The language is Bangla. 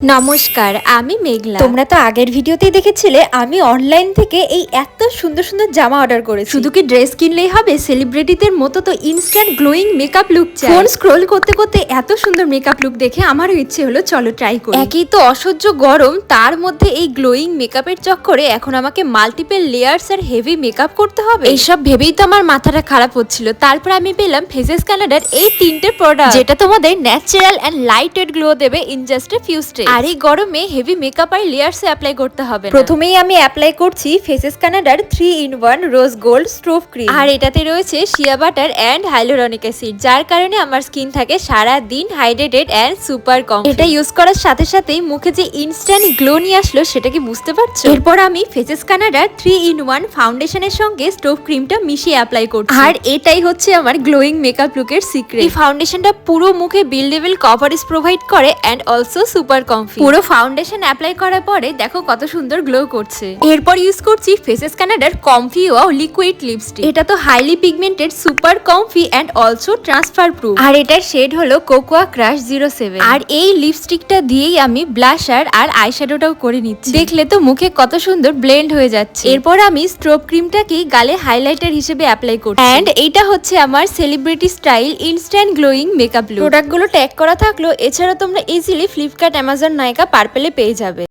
নমস্কার, আমি মেঘলা। তোমরা তো আগের ভিডিওতেই দেখেছিলে আমি অনলাইন থেকে এই এত সুন্দর সুন্দর জামা অর্ডার করেছি। শুধু কি ড্রেস কিনলেই হবে? সেলিব্রিটিদের মতো তো ইনস্ট্যান্ট গ্লোয়িং মেকআপ লুক চাই। ফোন স্ক্রোল করতে করতে এত সুন্দর মেকআপ লুক দেখে আমারও ইচ্ছে হলো চলো ট্রাই করি। একই তো অসহ্য গরম, তার মধ্যে এই গ্লোয়িং মেকআপের চক্করে এখন আমাকে মাল্টিপল লেয়ার্স আর হেভি মেকআপ করতে হবে। এইসব ভেবেই তো আমার মাথাটা খারাপ হচ্ছিল। তারপর আমি পেলাম ফেসেস কানাডার এই তিনটে প্রোডাক্ট, যেটা তোমাদের natural and light weight glow দেবে in just a few steps. আর এই গরমে হেভি মেকআপ আর লেয়ার্স অ্যাপ্লাই করতে হবে না। প্রথমেই আমি অ্যাপ্লাই করছি ফেসেস কানাডার 3-in-1 rose gold stove cream. আর এটাতে রয়েছে shea butter and hyaluronic acid, যার কারণে আমার স্কিন থাকে সারা দিন হাইড্রেটেড এন্ড সুপার কমফি। এটা ইউজ করার সাথে সাথেই মুখে যে ইনস্ট্যান্ট গ্লো নিয়ে আসলো সেটা কি বুঝতে পারছো? এরপর আমি ফেসেস কানাডার 3-in-1 ফাউন্ডেশনের সঙ্গে স্টোভ ক্রিমটা মিশিয়ে অ্যাপ্লাই করছি। আর এটাই হচ্ছে আমার গ্লোয়িং মেকআপ লুকের সিক্রেট। এই ফাউন্ডেশনটা পুরো মুখে বিল্ডেবল কভারেজ প্রোভাইড করে এন্ড অলসো সুপার কমফি। পুরো ফাউন্ডেশন অ্যাপ্লাই করার পরে দেখো কত সুন্দর গ্লো করছে। এরপর ইউজ করছি ফেসেস কানাডার কমফি ওয়াও লিকুইড লিপস্টিক। এটা তো highly pigmented, super comfy and also transfer proof. আর এটার শেড হলো কোকোয়া ক্রাশ 07। আর এই লিপস্টিকটা দিয়েই আমি ব্লাশার আর আইশ্যাডোটাও করে নিচ্ছি। দেখলে তো মুখে কত সুন্দর ব্লেন্ড হয়ে যাচ্ছে। এরপর আমি স্ট্রোব ক্রিমটাকে গালে হাইলাইটার হিসেবে অ্যাপ্লাই করছি। এন্ড এইটা হচ্ছে আমার celebrity style instant glowing makeup look. প্রোডাক্টগুলো ট্যাগ করা থাকলো, এছাড়া তোমরা ইজিলি ফ্লিপকার্ট, অ্যামাজন, নাইকা, পার্পেলে পেয়ে যাবে।